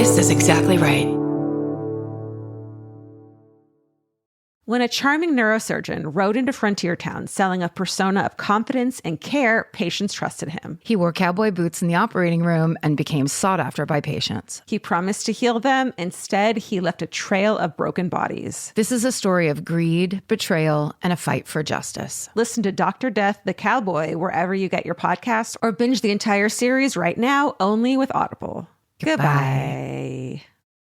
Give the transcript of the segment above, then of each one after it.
This is exactly right. When a charming neurosurgeon rode into Frontier Town selling a persona of confidence and care, patients trusted him. He wore cowboy boots in the operating room and became sought after by patients. He promised to heal them. Instead, he left a trail of broken bodies. This is a story of greed, betrayal, and a fight for justice. Listen to Dr. Death, the Cowboy, wherever you get your podcasts, or binge the entire series right now, only with Audible. Goodbye.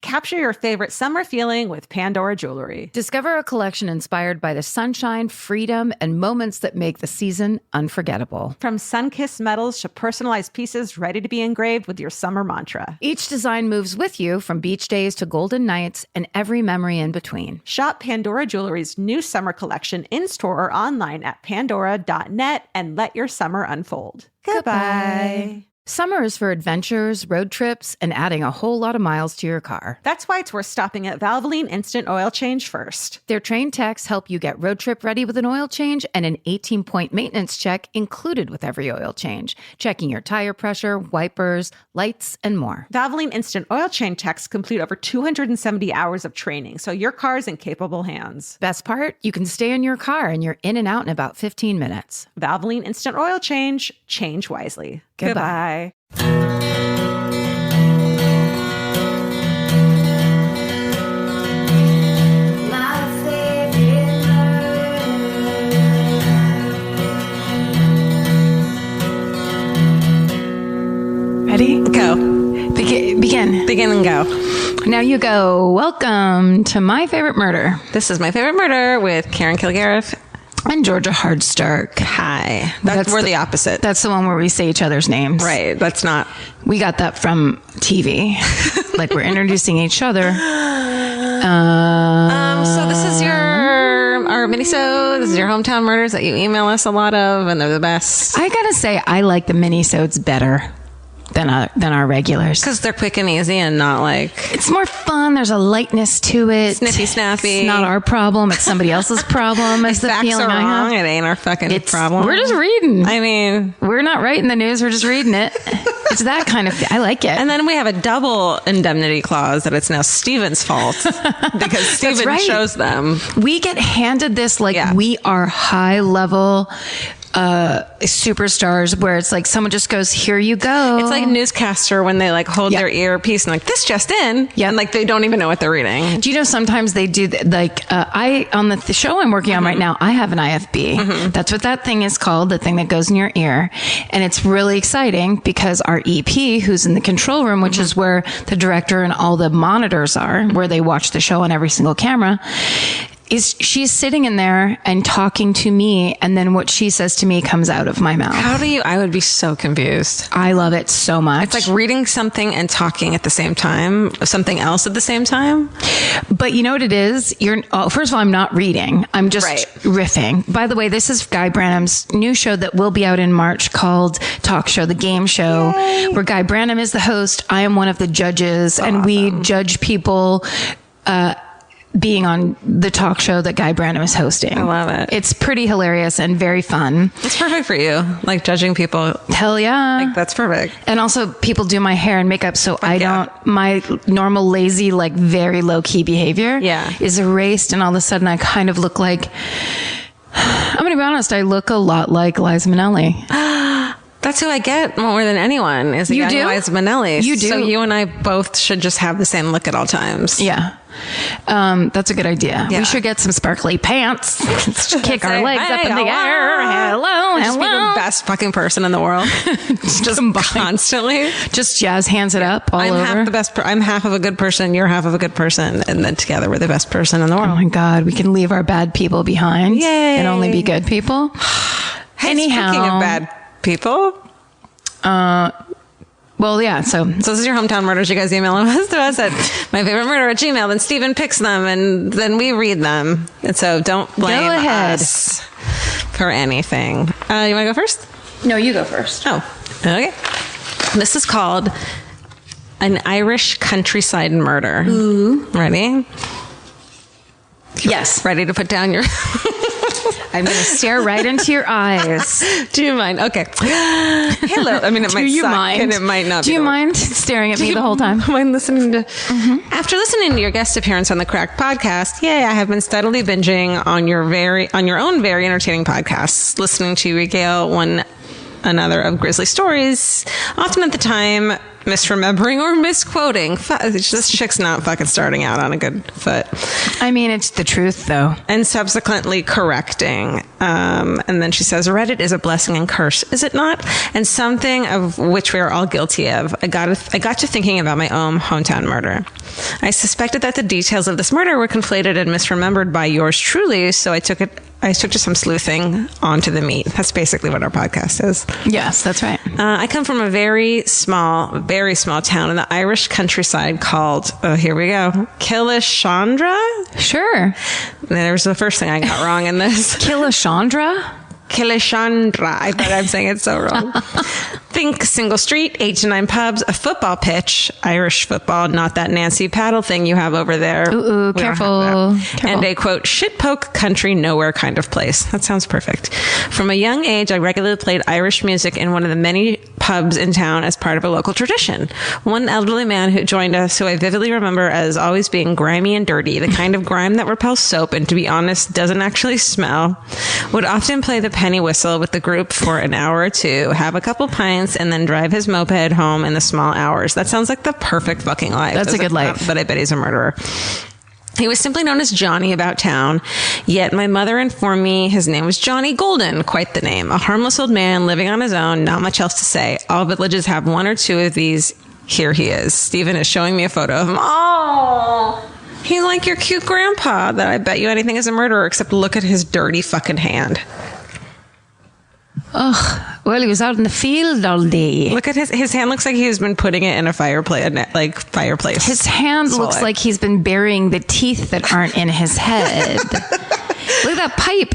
Capture your favorite summer feeling with Pandora Jewelry. Discover a collection inspired by the sunshine, freedom, and moments that make the season unforgettable. From sun-kissed metals to personalized pieces ready to be engraved with your summer mantra. Each design moves with you from beach days to golden nights and every memory in between. Shop Pandora Jewelry's new summer collection in-store or online at pandora.net and let your summer unfold. Goodbye. Summer is for adventures, road trips, and adding a whole lot of miles to your car. That's why it's worth stopping at Valvoline Instant Oil Change first. Their trained techs help you get road trip ready with an oil change and an 18-point maintenance check included with every oil change, checking your tire pressure, wipers, lights, and more. Valvoline Instant Oil Change techs complete over 270 hours of training, so your car's in capable hands. Best part? You can stay in your car and you're in and out in about 15 minutes. Valvoline Instant Oil Change. Change wisely. Goodbye. Ready? Go. Begin. Begin and go. Now you go. Welcome to My Favorite Murder. This is My Favorite Murder with Karen Kilgariff and Georgia Hardstark. Hi. We're the opposite. That's the one where we say each other's names. Right. That's not. We got that from TV. Like we're introducing each other. So this is our minisode. This is your hometown murders that you email us a lot of, and they're the best. I gotta say, I like the minisodes better than our regulars. Because they're quick and easy and not like... It's more fun. There's a lightness to it. Snippy snappy. It's not our problem. It's somebody else's problem. Is the feeling I have. It ain't our fucking problem. We're just reading. I mean... We're not writing the news. We're just reading it. It's that kind of... I like it. And then we have a double indemnity clause that it's now Steven's fault. Because Steven shows them. We get handed this like we are high level... superstars where it's like someone just goes, here you go. It's like a newscaster when they like hold their earpiece and like, this just in. Yeah. And like they don't even know what they're reading. Do you know sometimes they do on the show I'm working on right now, I have an IFB. That's what that thing is called, the thing that goes in your ear. And it's really exciting because our EP, who's in the control room, which is where the director and all the monitors are, where they watch the show on every single camera, she's sitting in there and talking to me, and then what she says to me comes out of my mouth. I would be so confused. I love it so much. It's like reading something and talking at the same time, something else at the same time. But you know what it is? First of all, I'm not reading. I'm just riffing. By the way, this is Guy Branum's new show that will be out in March called Talk Show, the Game Show, where Guy Branum is the host. I am one of the judges, and we judge people, being on the talk show that Guy Branum is hosting. I love it. It's pretty hilarious and very fun. It's perfect for you, like judging people. Hell yeah. Like that's perfect. And also people do my hair and makeup so my normal lazy, like very low key behavior is erased, and all of a sudden I kind of look like, I'm going to be honest, I look a lot like Liza Minnelli. That's who I get more than anyone is a young Liza Minnelli. You do. So you and I both should just have the same look at all times. Yeah. That's a good idea. Yeah. We should get some sparkly pants. Kick our legs up in the air. Hello. Just be the best fucking person in the world. just constantly. Just jazz hands it up all over. I'm half of a good person. You're half of a good person. And then together we're the best person in the world. Oh my God. We can leave our bad people behind. Yay. And only be good people. Hey, anyhow. Speaking of bad people. Well, yeah. So this is your hometown murders. You guys email us to us at myfavoriteMurder@gmail.com. Then Steven picks them and then we read them. And so don't blame us for anything. You want to go first? No, you go first. Oh, okay. This is called An Irish Countryside Murder. Ooh. Ready? Yes. Ready to put down your... I'm going to stare right into your eyes. Do you mind? Okay. Hello. I mean, it might suck and it might not. Do you mind staring at me the whole time? Mind listening to? After listening to your guest appearance on the Cracked podcast, I have been steadily binging on your own very entertaining podcasts, listening to you regale one another of grisly stories, often at the time misremembering or misquoting. This chick's not fucking starting out on a good foot. I mean, it's the truth, though. And subsequently correcting. And then she says, Reddit is a blessing and curse, is it not? And something of which we are all guilty of. I got to thinking about my own hometown murder. I suspected that the details of this murder were conflated and misremembered by yours truly, so I took to some sleuthing onto the meat. That's basically what our podcast is. Yes, that's right. I come from a very small town in the Irish countryside called, here we go, Killishandra? Sure. There's the first thing I got wrong in this. Killishandra? Killishandra. I bet I'm saying it so wrong. Think single street, 8 to 9 pubs, a football pitch, Irish football, not that Nancy paddle thing you have over there. Ooh, careful. And a quote, shitpoke country nowhere kind of place. That sounds perfect. From a young age, I regularly played Irish music in one of the many pubs in town as part of a local tradition. One elderly man who joined us, who I vividly remember as always being grimy and dirty, the kind of grime that repels soap and, to be honest, doesn't actually smell, would often play the penny whistle with the group for an hour or two, have a couple pints, and then drive his moped home in the small hours. That sounds like the perfect fucking life. That's a good life. But I bet he's a murderer. He was simply known as Johnny about town, yet my mother informed me his name was Johnny Golden, quite the name. A harmless old man living on his own, not much else to say. All villages have one or two of these. Here he is. Stephen is showing me a photo of him. Oh, he's like your cute grandpa that I bet you anything is a murderer, except look at his dirty fucking hand. Ugh. Well, he was out in the field all day. Look at his hand. Looks like he's been putting it in a fireplace. His hand looks like he's been burying the teeth that aren't in his head. Look at that pipe.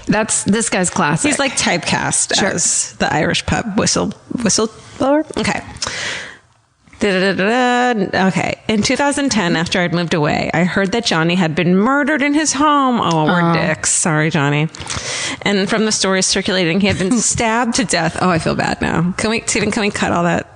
That's this guy's classic. He's like typecast as the Irish pub whistleblower. Okay. Okay. In 2010, after I'd moved away, I heard that Johnny had been murdered in his home. Oh, we're dicks. Sorry, Johnny. And from the stories circulating, he had been stabbed to death. Oh, I feel bad now. Can we cut all that?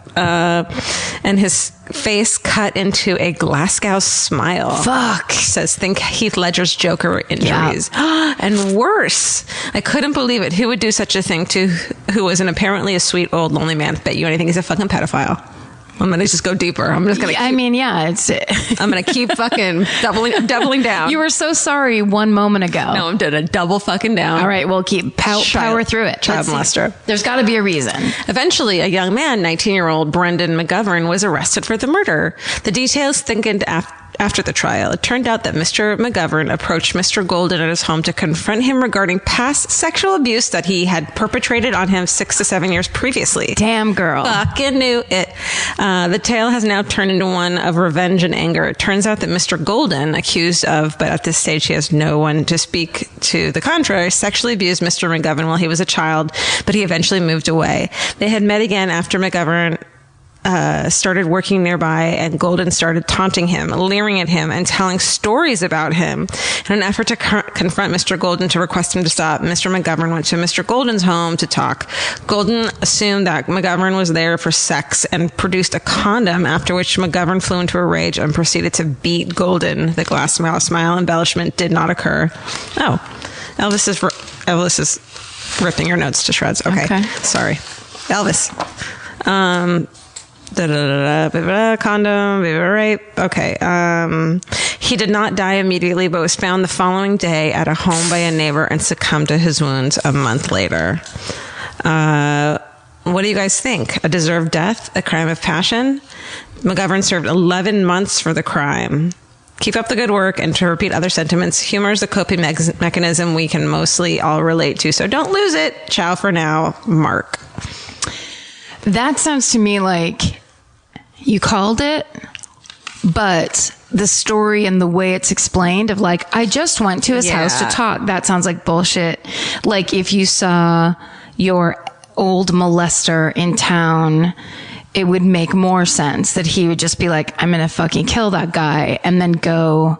And his face cut into a Glasgow smile. Fuck. Says, think Heath Ledger's Joker injuries. Yeah. And worse. I couldn't believe it. Who would do such a thing to who was apparently a sweet old lonely man? Bet you anything he's a fucking pedophile. I'm going to just go deeper. I'm just going to I'm going to keep fucking doubling down. You were so sorry 1 moment ago. No, I'm doing a double fucking down. All right, we'll keep power through it. Child molester. There's got to be a reason. Eventually, a young man, 19-year-old Brendan McGovern, was arrested for the murder. The details thickened after the trial. It turned out that Mr. McGovern approached Mr. Golden at his home to confront him regarding past sexual abuse that he had perpetrated on him 6 to 7 years previously. Damn, girl. Fucking knew it. The tale has now turned into one of revenge and anger. It turns out that Mr. Golden, accused of, but at this stage he has no one to speak to the contrary, sexually abused Mr. McGovern while he was a child, but he eventually moved away. They had met again after McGovern started working nearby, and Golden started taunting him, leering at him, and telling stories about him. In an effort to confront Mr. Golden to request him to stop, Mr. McGovern went to Mr. Golden's home to talk. Golden assumed that McGovern was there for sex and produced a condom, after which McGovern flew into a rage and proceeded to beat Golden. The glass smile embellishment did not occur. Oh, Elvis is ripping your notes to shreds. Okay. Sorry. Elvis. Condom, right? Okay. He did not die immediately, but was found the following day at a home by a neighbor and succumbed to his wounds a month later. What do you guys think? A deserved death? A crime of passion? McGovern served 11 months for the crime. Keep up the good work, and to repeat other sentiments, humor is the coping mechanism we can mostly all relate to, so don't lose it. Ciao for now, Mark. That sounds to me like you called it, but the story and the way it's explained of like, I just went to his house to talk. That sounds like bullshit. Like if you saw your old molester in town, it would make more sense that he would just be like, I'm going to fucking kill that guy and then go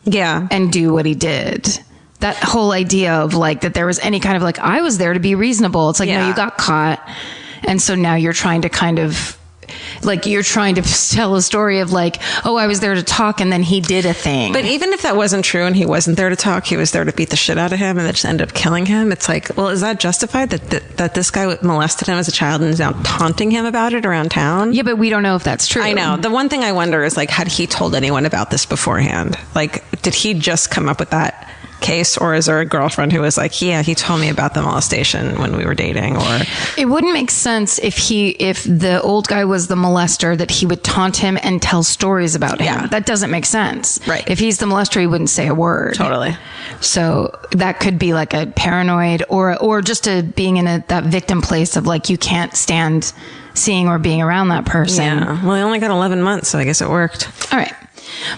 and do what he did. that whole idea of like that there was any kind of like, I was there to be reasonable. It's like, no, you got caught. And so now you're trying to kind of like, you're trying to tell a story of like, oh, I was there to talk and then he did a thing. But even if that wasn't true and he wasn't there to talk, he was there to beat the shit out of him and then just end up killing him. It's like, well, is that justified that this guy molested him as a child and is now taunting him about it around town? Yeah, but we don't know if that's true. I know. The one thing I wonder is like, had he told anyone about this beforehand? Like, did he just come up with that case, or is there a girlfriend who was like, yeah, he told me about the molestation when we were dating? Or it wouldn't make sense if the old guy was the molester, that he would taunt him and tell stories about him. Yeah. That doesn't make sense. Right. If he's the molester, he wouldn't say a word. Totally. So that could be like a paranoid or just a being in that victim place of like, you can't stand seeing or being around that person. Yeah. Well, he only got 11 months, so I guess it worked. All right.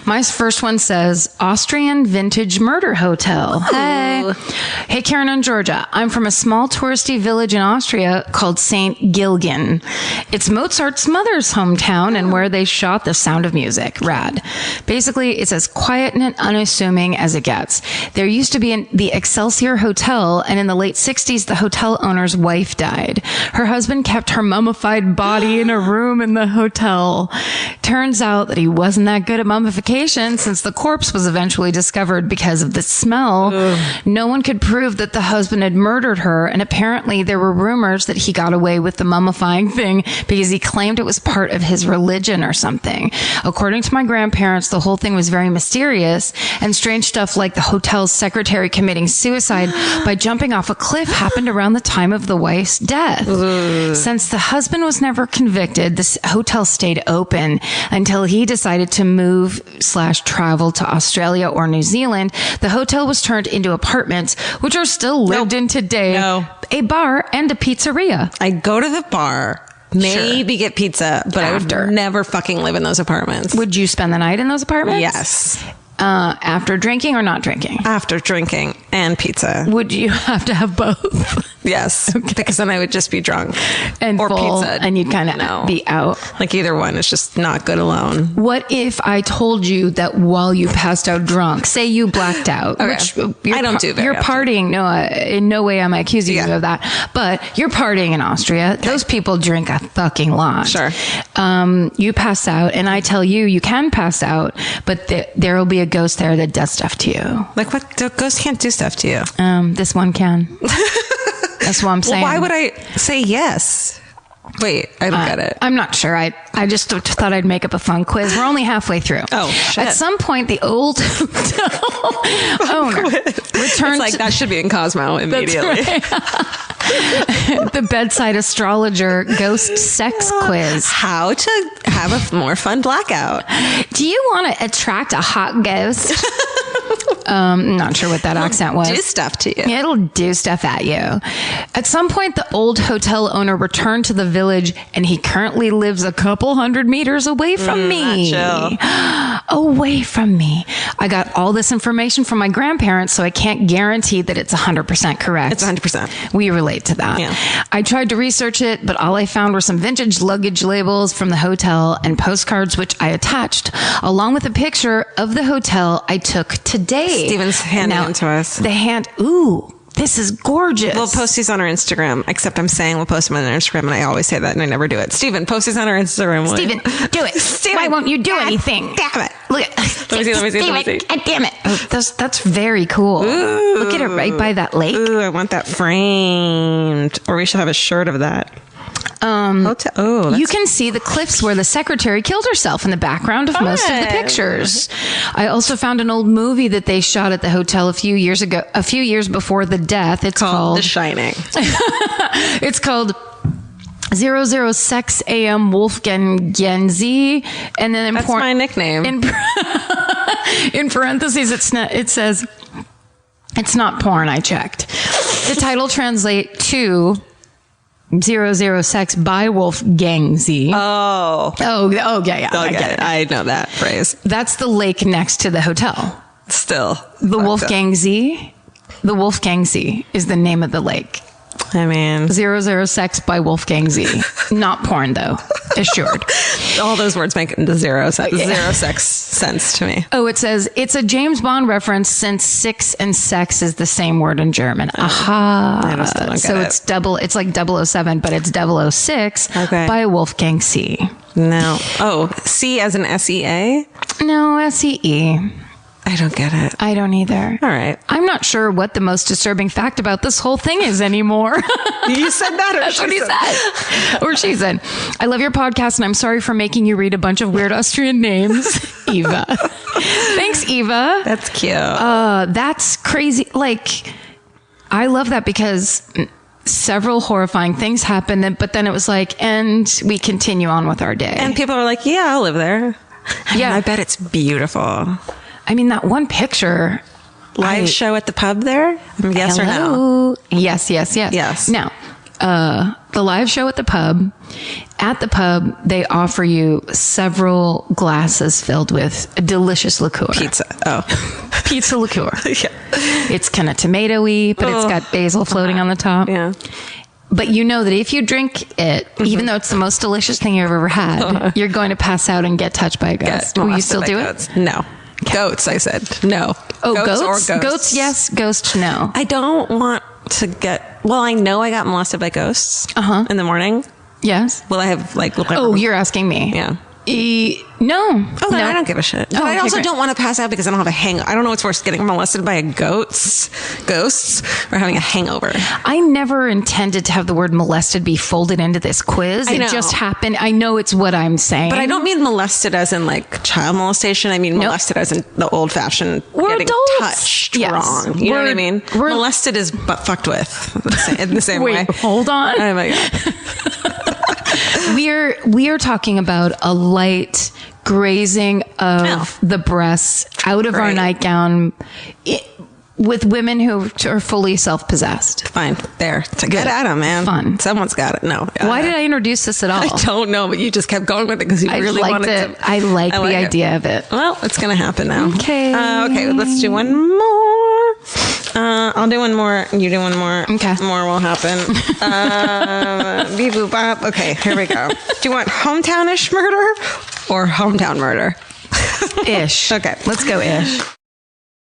My first one says Austrian vintage murder hotel. Hey. Hey, Karen and Georgia. I'm from a small touristy village in Austria called St. Gilgen. It's Mozart's mother's hometown and where they shot The Sound of Music. Rad. Basically, it's as quiet and unassuming as it gets. There used to be the Excelsior Hotel, and in the late 60s, the hotel owner's wife died. Her husband kept her mummified body in a room in the hotel. Turns out that he wasn't that good at mummification, since the corpse was eventually discovered because of the smell. No one could prove that the husband had murdered her, and apparently there were rumors that he got away with the mummifying thing because he claimed it was part of his religion or something. According to my grandparents, the whole thing was very mysterious, and strange stuff like the hotel's secretary committing suicide by jumping off a cliff happened around the time of the wife's death. Since the husband was never convicted, this hotel stayed open until he decided to move/travel to Australia or New Zealand. The hotel was turned into apartments, which are still lived in today. A bar and a pizzeria. I go to the bar, maybe get pizza, but I would never fucking live in those apartments. Would you spend the night in those apartments? Yes. After drinking or not drinking? After drinking and pizza. Would you have to have both? Yes. Okay. Because then I would just be drunk. And or full, pizza. and you'd kind of be out. Like either one is just not good alone. What if I told you that while you passed out drunk, say you blacked out, which I don't do very You're often. partying. No, in no way am I accusing you of that. But you're partying in Austria. Okay. Those people drink a fucking lot. Sure. You pass out, and I tell you, you can pass out, but there will be a ghost there that does stuff to you. Like what? The ghost can't do stuff to you. This one can. That's what I'm saying. Well, why would I say yes? Wait, I don't get it. I'm not sure. I just thought I'd make up a fun quiz. We're only halfway through. Oh, shit. At some point, the old hotel owner returned. It's like that should be in Cosmo immediately. The bedside astrologer ghost sex quiz. How to have a more fun blackout. Do you want to attract a hot ghost? I'm not sure what that accent was. Do stuff to you. It'll do stuff at you. At some point, the old hotel owner returned to the village, and he currently lives a couple hundred meters away from me. Away from me. I got all this information from my grandparents, so I can't guarantee that it's 100% correct. It's 100%. We relate to that. Yeah. I tried to research it, but all I found were some vintage luggage labels from the hotel and postcards, which I attached, along with a picture of the hotel I took today. Steven's handing them to us. Ooh, this is gorgeous. We'll post these on our Instagram, except I'm saying we'll post them on our Instagram, and I always say that, and I never do it. Steven, post these on our Instagram. Steven, do it. Steven, why won't you do anything? Damn it. Look at Let me see. God damn it. Oh, that's very cool. Ooh. Look at it right by that lake. Ooh, I want that framed. Or we should have a shirt of that. You can see the cliffs where the secretary killed herself in the background of most of the pictures. I also found an old movie that they shot at the hotel a few years before the death. It's called The Shining. It's called 00 AM Wolfgang Genzi, and then That's my nickname. In parentheses, it says it's not porn. I checked. The title translates to 00 Sex by Wolfgang Z. Oh, yeah. I get it. I know that phrase. That's the lake next to the hotel. Still. The Wolfgang Z is the name of the lake. I mean, 00 Sex by Wolfgang Z. Not porn, though. Assured. all those words make zero sex sense to me. Oh, it says it's a James Bond reference since six and sex is the same word in German. Aha. I just don't get so it. it's like 007, but it's 006 Okay. by Wolfgang C. No. Oh, C as in SEA? No, SEE. I don't get it. I don't either. All right. I'm not sure what the most disturbing fact about this whole thing is anymore. You said that or That's what he said. Or she said, I love your podcast and I'm sorry for making you read a bunch of weird Austrian names. Eva. Thanks, Eva. That's cute. That's crazy. Like, I love that because several horrifying things happened, but then it was like, and we continue on with our day. And people are like, yeah, I'll live there. Yeah. I bet it's beautiful. I mean, that one picture. Live show at the pub there? Yes or no? Hello? Yes, yes, yes. Yes. Now, the live show at the pub. At the pub, they offer you several glasses filled with a delicious liqueur. Pizza. Oh. Pizza liqueur. Yeah. It's kind of tomatoey, but it's got basil floating on the top. Yeah. But you know that if you drink it, even though it's the most delicious thing you've ever had, you're going to pass out and get touched by a ghost. Will you still do it? No. Goats, I said. No. Oh, goats? Or ghosts? Goats, yes. Ghosts, no. I don't want to get... Well, I know I got molested by ghosts in the morning. Yes. Will I have, like... Oh, you're asking me. Yeah. No. Oh, then I don't give a shit. But Oh, I okay, also great. don't want to pass out because I don't have a hang. I don't know what's worse, getting molested by a ghosts, or having a hangover. I never intended to have the word molested be folded into this quiz. I know. It just happened. I know it's what I'm saying. But I don't mean molested as in like child molestation. I mean molested as in the old fashioned We're getting adults. touched Yes. wrong. You know what I mean? We're- Molested is but fucked with in the same Wait, way. hold on. Oh my God. We are talking about a light grazing of the breasts out of our Right. nightgown with women who are fully self-possessed. Fine. There. To get at him, man. Fun. Someone's got it. No. Why did I introduce this at all? I don't know, but you just kept going with it because you really liked wanted it. to. I like the it. idea of it. Well, it's going to happen now. Okay. Okay, let's do one more. I'll do one more. You do one more. Okay. More will happen. Beep boop bop. Okay, here we go. Do you want hometownish murder or hometown murder? Ish. Okay. Let's go ish.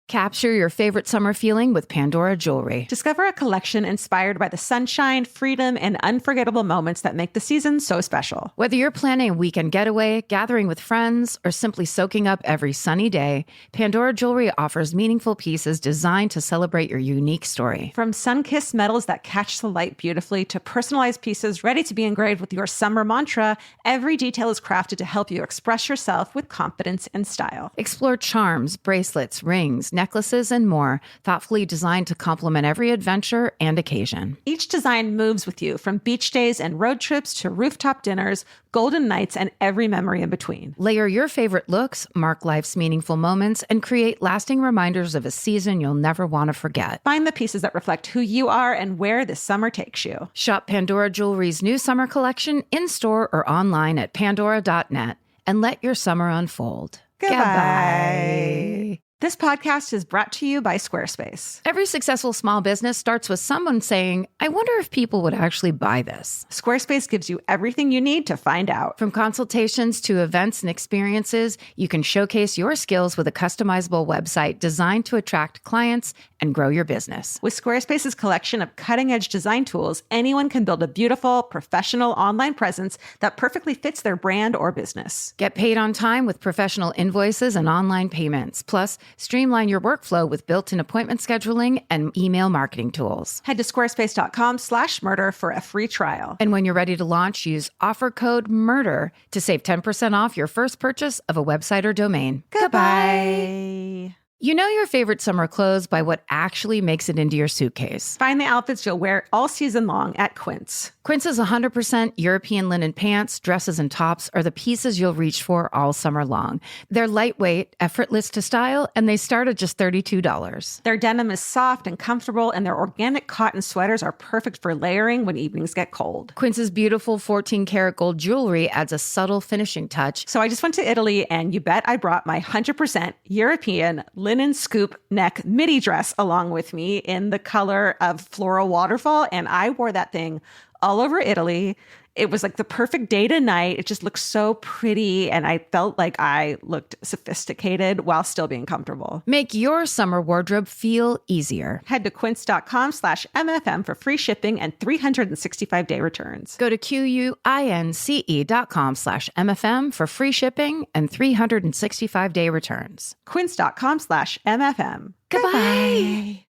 Capture your favorite summer feeling with Pandora Jewelry. Discover a collection inspired by the sunshine, freedom, and unforgettable moments that make the season so special. Whether you're planning a weekend getaway, gathering with friends, or simply soaking up every sunny day, Pandora Jewelry offers meaningful pieces designed to celebrate your unique story. From sun-kissed metals that catch the light beautifully to personalized pieces ready to be engraved with your summer mantra, every detail is crafted to help you express yourself with confidence and style. Explore charms, bracelets, rings, necklaces, and more, thoughtfully designed to complement every adventure and occasion. Each design moves with you from beach days and road trips to rooftop dinners, golden nights, and every memory in between. Layer your favorite looks, mark life's meaningful moments, and create lasting reminders of a season you'll never want to forget. Find the pieces that reflect who you are and where this summer takes you. Shop Pandora Jewelry's new summer collection in-store or online at pandora.net and let your summer unfold. Goodbye. This podcast is brought to you by Squarespace. Every successful small business starts with someone saying, I wonder if people would actually buy this. Squarespace gives you everything you need to find out. From consultations to events and experiences, you can showcase your skills with a customizable website designed to attract clients and grow your business. With Squarespace's collection of cutting-edge design tools, anyone can build a beautiful, professional online presence that perfectly fits their brand or business. Get paid on time with professional invoices and online payments. Plus, streamline your workflow with built-in appointment scheduling and email marketing tools. Head to squarespace.com/murder for a free trial. And when you're ready to launch, use offer code MURDER to save 10% off your first purchase of a website or domain. Goodbye. You know your favorite summer clothes by what actually makes it into your suitcase. Find the outfits you'll wear all season long at Quince. Quince's 100% European linen pants, dresses, and tops are the pieces you'll reach for all summer long. They're lightweight, effortless to style, and they start at just $32. Their denim is soft and comfortable, and their organic cotton sweaters are perfect for layering when evenings get cold. Quince's beautiful 14-karat gold jewelry adds a subtle finishing touch. So I just went to Italy, and you bet I brought my 100% European linen scoop neck midi dress along with me in the color of floral waterfall, and I wore that thing all over Italy. It was like the perfect day to night. It just looked so pretty, and I felt like I looked sophisticated while still being comfortable. Make your summer wardrobe feel easier. Head to quince.com/MFM for free shipping and 365-day returns. Go to QUINCE.com/MFM for free shipping and 365-day returns. Quince.com/MFM. Goodbye.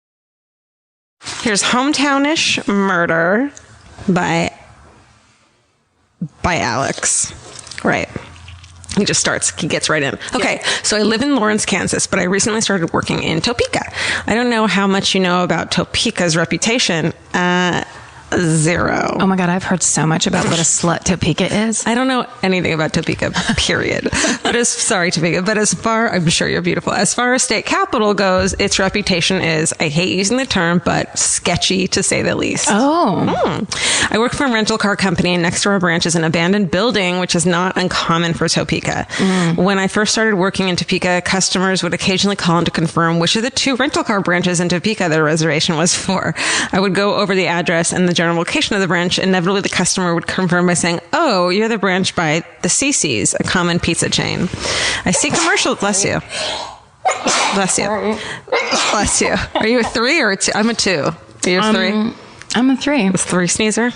Here's Hometownish Murder by Alex. Right. He just starts. He gets right in. Okay. Yeah. So I live in Lawrence, Kansas, but I recently started working in Topeka. I don't know how much you know about Topeka's reputation. Zero. Oh my God, I've heard so much about what a slut Topeka is. I don't know anything about Topeka, period. But as far, I'm sure you're beautiful. As far as state capital goes, its reputation is, I hate using the term, but sketchy to say the least. Oh. I work for a rental car company, and next to our branch is an abandoned building, which is not uncommon for Topeka. When I first started working in Topeka, customers would occasionally call in to confirm which of the 2 rental car branches in Topeka their reservation was for. I would go over the address and the general location of the branch. Inevitably, the customer would confirm by saying, "Oh, you're the branch by the CC's, a common pizza chain." I see commercial. Bless you. Bless you. Bless you. Are you a 3 or a 2? I'm a 2. Are you a 3? I'm a 3. It's 3 sneezer.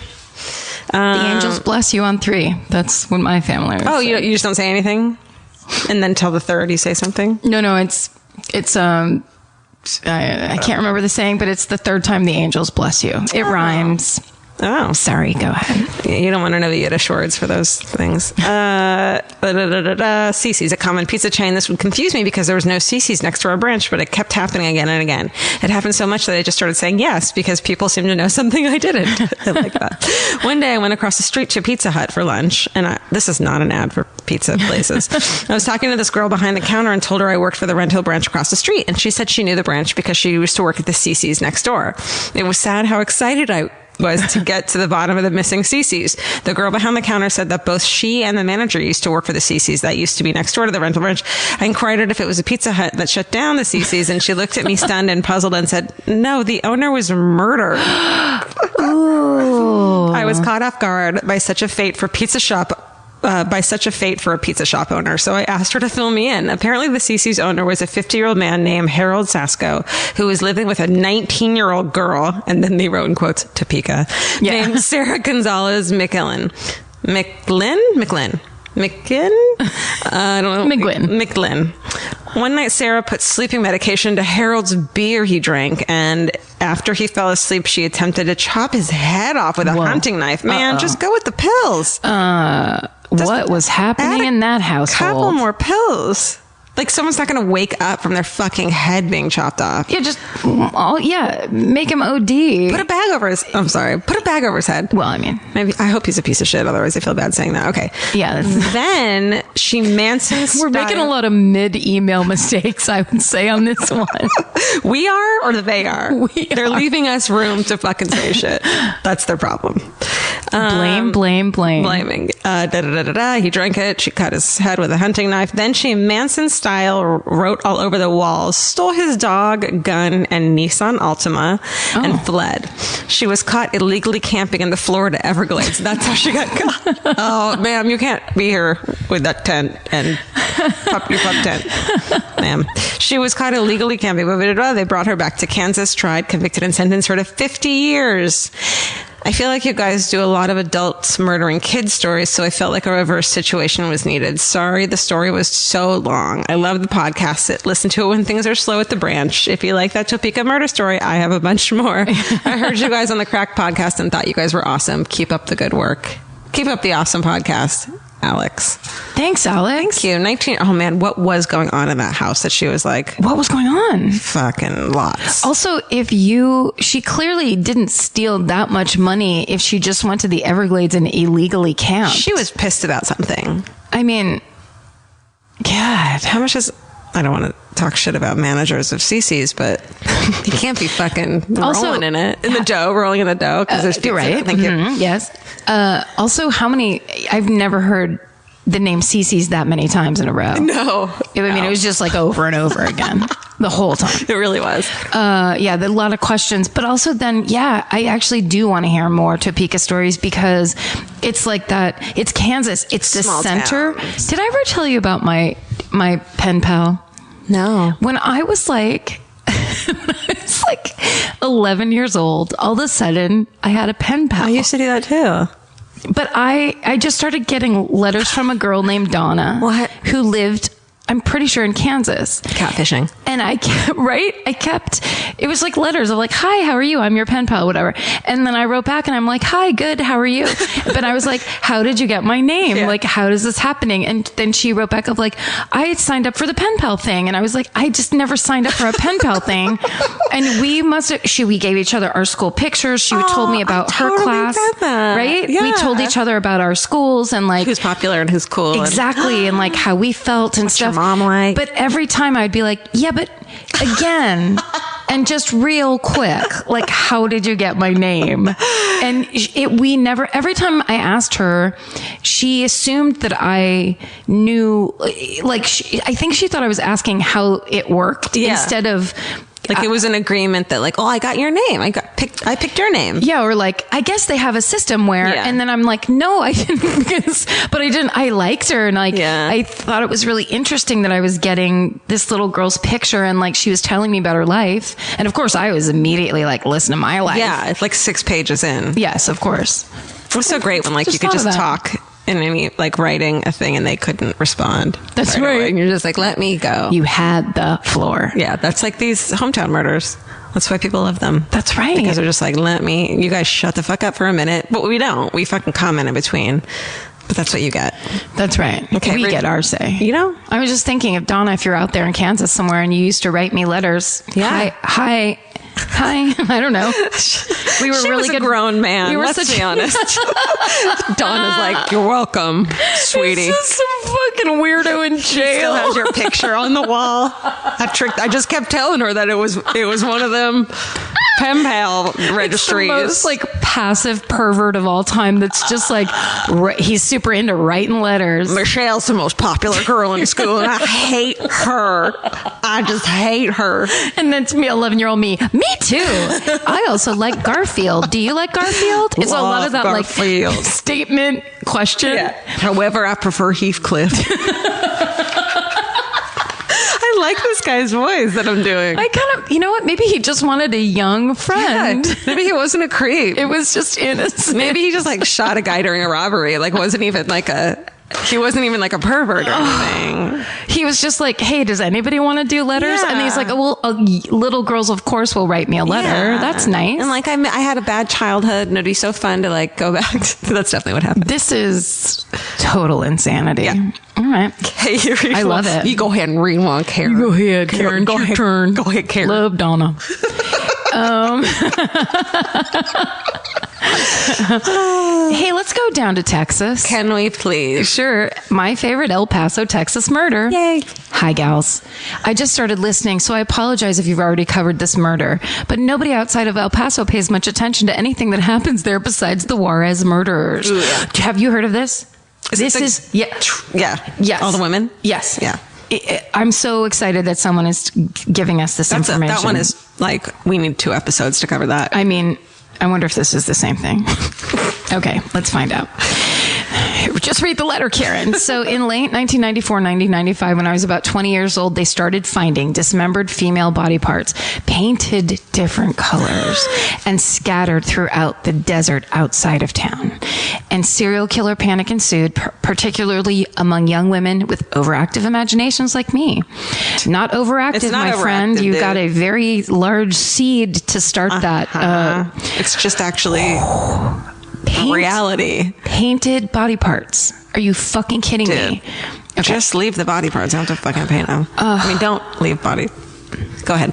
The angels bless you on 3. That's what my family would say. You just don't say anything? And then till the 3rd you say something? No, it's I can't remember the saying, but it's the 3rd time the angels bless you. It rhymes. Oh. Sorry, go ahead. You don't want to know the Yiddish words for those things. CC's, a common pizza chain. This would confuse me because there was no CC's next to our branch, but it kept happening again and again. It happened so much that I just started saying yes because people seemed to know something I didn't. I like that. One day I went across the street to Pizza Hut for lunch, and this is not an ad for pizza places. I was talking to this girl behind the counter and told her I worked for the rental branch across the street, and she said she knew the branch because she used to work at the CC's next door. It was sad how excited I was to get to the bottom of the missing CC's. The girl behind the counter said that both she and the manager used to work for the CC's that used to be next door to the rental branch. I inquired her if it was a Pizza Hut that shut down the CC's, and she looked at me stunned and puzzled and said, "No, the owner was murdered." Ooh. I was caught off guard by such a fate for a pizza shop owner. So I asked her to fill me in. Apparently the CC's owner was a 50-year-old man named Harold Sasko, who was living with a 19-year-old girl, and then they wrote in quotes, Topeka, named Sarah Gonzalez McGlynn. I don't know. McGlynn. One night, Sarah put sleeping medication to Harold's beer he drank, and after he fell asleep, she attempted to chop his head off with a hunting knife. Man, just go with the pills. What was happening in that household? Couple more pills. Like, someone's not going to wake up from their fucking head being chopped off. Yeah, make him OD. Put a bag over his head. Well, I mean, maybe, I hope he's a piece of shit. Otherwise, I feel bad saying that. Okay. Yeah. Then she We're making a lot of mid-email mistakes, I would say, on this one. We are, or they are? They're leaving us room to fucking say shit. That's their problem. Blame. Blaming. He drank it. She cut his head with a hunting knife. Then she Manson-style wrote all over the walls, stole his dog, gun, and Nissan Altima, and fled. She was caught illegally camping in the Florida Everglades. That's how she got caught. Oh, ma'am, you can't be here with that tent and your pup tent. Ma'am. She was caught illegally camping. They brought her back to Kansas, tried, convicted, and sentenced her to 50 years. I feel like you guys do a lot of adults murdering kids stories, so I felt like a reverse situation was needed. Sorry, the story was so long. I love the podcast. Listen to it when things are slow at the branch. If you like that Topeka murder story, I have a bunch more. I heard you guys on the Crack podcast and thought you guys were awesome. Keep up the good work. Keep up the awesome podcast. Alex. Thanks, Alex. Thank you. Oh man, what was going on in that house that she was like, What was going on? fucking lots. Also, she clearly didn't steal that much money if she just went to the Everglades and illegally camped. She was pissed about something. I mean, God. How much is, I don't want to talk shit about managers of CC's, but you can't be fucking Also, rolling in the dough, because there's You're right. Thank you. Yes. Also, I've never heard the name Cece's that many times in a row. No. I mean, it was just like over and over again the whole time. It really was. Yeah, there are a lot of questions, but also then, yeah, I actually do want to hear more Topeka stories because it's like that. It's Kansas. It's the Small center. towns. Did I ever tell you about my pen pal? No. When I was like, 11 years old, all of a sudden I had a pen pal. I used to do that too. But I just started getting letters from a girl named Donna. What? Who lived, I'm pretty sure, in Kansas. Catfishing. And it was like letters of like, hi, how are you? I'm your pen pal, whatever. And then I wrote back and I'm like, hi, good, how are you? But I was like, how did you get my name? Yeah. Like, how is this happening? And then she wrote back of like, I had signed up for the pen pal thing. And I was like, I just never signed up for a pen pal thing. And we gave each other our school pictures. She told me about her totally class. get that. Right? Yeah. We told each other about our schools and like, Who's popular and who's cool. exactly. And like how we felt and What's stuff. your mom like? But every time I'd be like, yeah, but again, and just real quick, like, how did you get my name? And every time I asked her, she assumed that I knew, like, I think she thought I was asking how it worked instead of, like it was an agreement that like, oh, I got your name. I picked your name. yeah, or like, I guess they have a system where, and then I'm like, no, I didn't, but I didn't, I liked her. And like, I thought it was really interesting that I was getting this little girl's picture and like, she was telling me about her life. And of course I was immediately like, listen to my life. Yeah. It's like 6 pages in. Yes, of course. It was so great when like Just you could thought of just that. talk in any like writing a thing and they couldn't respond. That's away. right. And you're just like, let me go. You had the floor. Yeah. That's like these hometown murders. That's why people love them. That's right. Because they're just like, you guys shut the fuck up for a minute. But we don't. We fucking comment in between. But that's what you get. That's right. Okay, We get our say. You know? I was just thinking of Donna, if you're out there in Kansas somewhere and you used to write me letters. Yeah. Hi. I don't know. We were She really was good. a grown man. We were Let's such- be honest. Donna's like, you're welcome, sweetie. It's just some fucking weirdo in Still jail. has your picture on the wall. I just kept telling her that it was one of them pen pal registries. The most like passive pervert of all time. That's just like he's super into writing letters. Michelle's the most popular girl in school, and I hate her. I just hate her. And then to me, 11-year-old me too. I also like Garfield. Do you like Garfield? It's a lot of that Garfield. like statement question. However, I prefer Heathcliff. I like this guy's voice that I'm doing. I kind of, you know what? Maybe he just wanted a young friend. Maybe he wasn't a creep. It was just innocent. Maybe he just like shot a guy during a robbery. Like he wasn't even like a pervert or anything. He was just like, hey, does anybody want to do letters? Yeah. And he's like, oh, well, little girls, of course, will write me a letter. Yeah. That's nice. And like I had a bad childhood, and it'd be so fun to like go back. That's definitely what happened. This is total insanity. Yeah. All right. Hey, I love it. You go ahead and read one, Karen. Go ahead, Karen. Go It's your ahead. turn. Go ahead, Karen. Love, Donna. Hey, let's go down to Texas. Can we please? Sure. My favorite El Paso, Texas murder. Yay. Hi, gals. I just started listening, so I apologize if you've already covered this murder. But nobody outside of El Paso pays much attention to anything that happens there besides the Juarez murderers. Ooh, yeah. Have you heard of this? Yeah. Yes. All the women? Yes. Yeah. I'm so excited that someone is giving us this information. That one is like, we need 2 episodes to cover that. I mean, I wonder if this is the same thing. Okay, let's find out. Just read the letter, Karen. So in late 1994, 1995, when I was about 20 years old, they started finding dismembered female body parts, painted different colors, and scattered throughout the desert outside of town. And serial killer panic ensued, particularly among young women with overactive imaginations like me. Not overactive, It's not my friend. overactive, You dude. got a very large seed to start that. It's just actually reality. Painted body parts. Are you fucking kidding me? Okay. Just leave the body parts. Don't have to fucking paint them. I mean, don't leave body. Go ahead.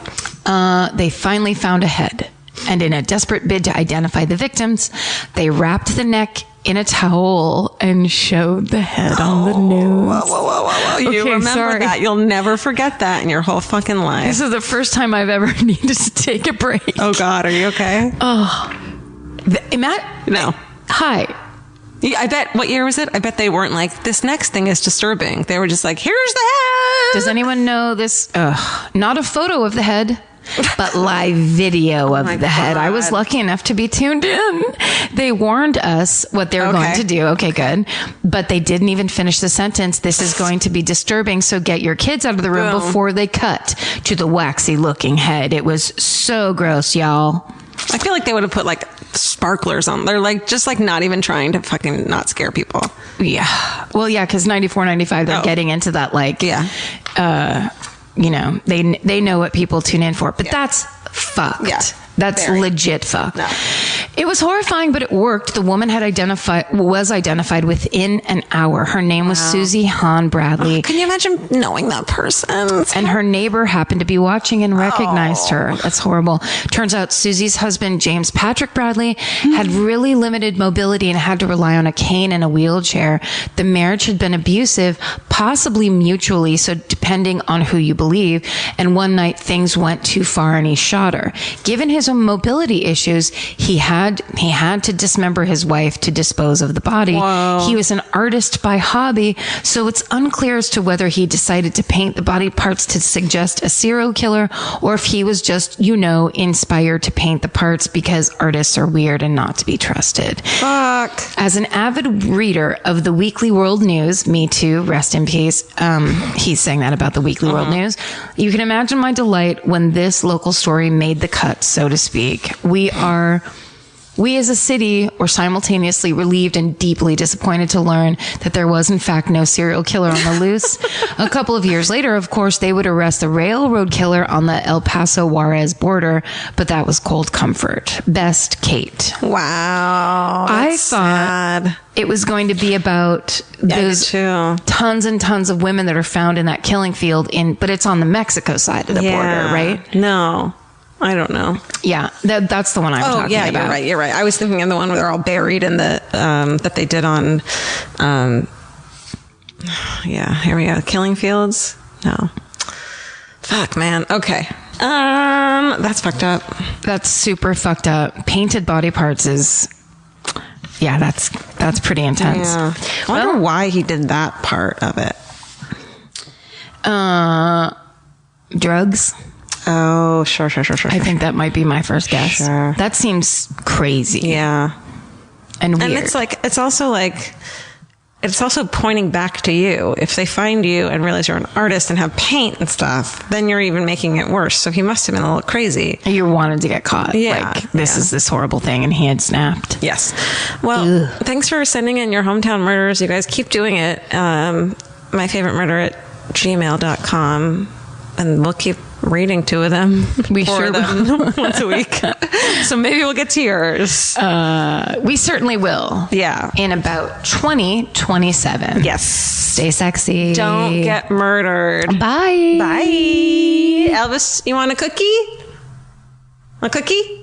They finally found a head. And in a desperate bid to identify the victims, they wrapped the neck in a towel and showed the head on the news. Whoa. You remember that. You'll never forget that in your whole fucking life. This is the first time I've ever needed to take a break. Oh, God. Are you okay? Matt? No. Hi. Yeah, I bet, what year was it? I bet they weren't like, this next thing is disturbing. They were just like, here's the head. Does anyone know this? Not a photo of the head, but live video of the head. I was lucky enough to be tuned in. They warned us what they were going to do. Okay, good. But they didn't even finish the sentence. This is going to be disturbing, so get your kids out of the room before they cut to the waxy looking head. It was so gross, y'all. I feel like they would have put like sparklers on. They're like, just like not even trying to fucking not scare people. Yeah. Well, yeah, because 94, 95, they're getting into that like, you know, they know what people tune in for, but that's fucked. Yeah. That's legit fucked. No. It was horrifying, but it worked. The woman was identified within an hour. Her name was Susie Hahn Bradley. Can you imagine knowing that person? And her neighbor happened to be watching and recognized her. That's horrible. Turns out Susie's husband, James Patrick Bradley, had really limited mobility and had to rely on a cane and a wheelchair. The marriage had been abusive, possibly mutually, so depending on who you believe. And one night things went too far and he shot her. Given his own mobility issues, he had to dismember his wife to dispose of the body. Whoa. He was an artist by hobby, so it's unclear as to whether he decided to paint the body parts to suggest a serial killer or if he was just, inspired to paint the parts because artists are weird and not to be trusted. Fuck. As an avid reader of the Weekly World News, me too, rest in peace, he's saying that about the Weekly World News, you can imagine my delight when this local story made the cut, so to speak. We as a city were simultaneously relieved and deeply disappointed to learn that there was in fact no serial killer on the loose. A couple of years later, of course, they would arrest the railroad killer on the El Paso Juarez border, but that was cold comfort. Best Kate. Wow. I thought it was going to be about those tons and tons of women that are found in that killing field but it's on the Mexico side of the border, right? No. I don't know. Yeah, that's the one I'm talking about. Oh, you're right. I was thinking of the one where they're all buried in the, that they did on, here we go. Killing Fields? No. Fuck, man. Okay. That's fucked up. That's super fucked up. Painted body parts is, that's pretty intense. Yeah. I wonder why he did that part of it. Drugs. Oh, sure. I think that might be my first guess. Sure. That seems crazy. Yeah. And weird. And it's also pointing back to you. If they find you and realize you're an artist and have paint and stuff, then you're even making it worse. So he must have been a little crazy. You wanted to get caught. Yeah. Like, this is this horrible thing, and he had snapped. Yes. Well, thanks for sending in your hometown murders. You guys keep doing it. My favorite murder at gmail.com. And we'll keep reading two of them. We sure will. Once a week. So maybe we'll get to yours. We certainly will. Yeah. In about 2027. Yes. Stay sexy. Don't get murdered. Bye. Bye. Elvis, you want a cookie? A cookie?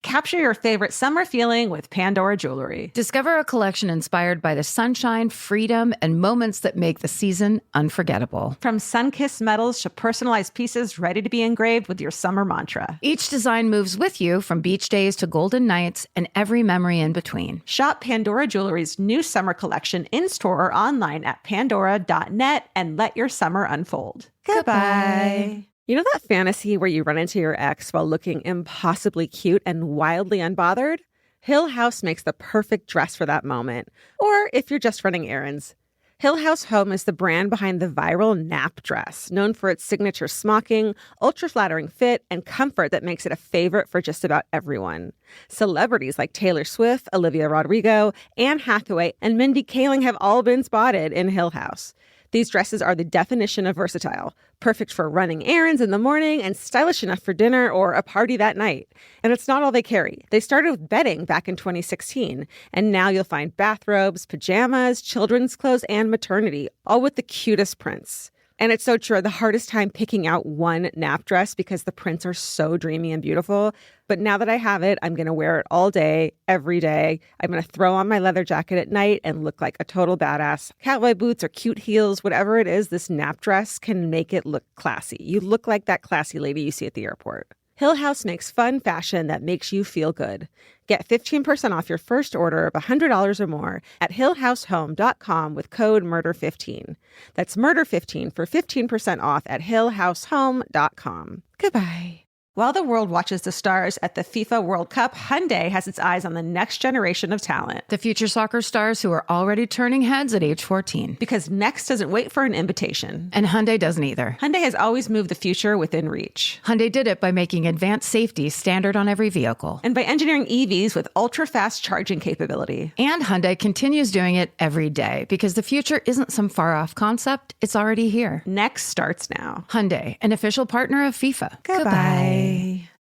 Capture your favorite summer feeling with Pandora Jewelry. Discover a collection inspired by the sunshine, freedom, and moments that make the season unforgettable. From sun-kissed metals to personalized pieces ready to be engraved with your summer mantra. Each design moves with you from beach days to golden nights and every memory in between. Shop Pandora Jewelry's new summer collection in-store or online at pandora.net and let your summer unfold. Goodbye. You know that fantasy where you run into your ex while looking impossibly cute and wildly unbothered? Hill House makes the perfect dress for that moment. Or if you're just running errands. Hill House Home is the brand behind the viral nap dress, known for its signature smocking, ultra-flattering fit, and comfort that makes it a favorite for just about everyone. Celebrities like Taylor Swift, Olivia Rodrigo, Anne Hathaway, and Mindy Kaling have all been spotted in Hill House. These dresses are the definition of versatile, perfect for running errands in the morning and stylish enough for dinner or a party that night. And it's not all they carry. They started with bedding back in 2016, and now you'll find bathrobes, pajamas, children's clothes, and maternity, all with the cutest prints. And it's so true. The hardest time picking out one nap dress because the prints are so dreamy and beautiful. But now that I have it, I'm going to wear it all day, every day. I'm going to throw on my leather jacket at night and look like a total badass. Cowboy boots or cute heels, whatever it is, this nap dress can make it look classy. You look like that classy lady you see at the airport. Hill House makes fun fashion that makes you feel good. Get 15% off your first order of $100 or more at hillhousehome.com with code MURDER15. That's MURDER15 for 15% off at hillhousehome.com. Goodbye. While the world watches the stars at the FIFA World Cup, Hyundai has its eyes on the next generation of talent. The future soccer stars who are already turning heads at age 14. Because next doesn't wait for an invitation. And Hyundai doesn't either. Hyundai has always moved the future within reach. Hyundai did it by making advanced safety standard on every vehicle. And by engineering EVs with ultra-fast charging capability. And Hyundai continues doing it every day because the future isn't some far-off concept. It's already here. Next starts now. Hyundai, an official partner of FIFA. Goodbye.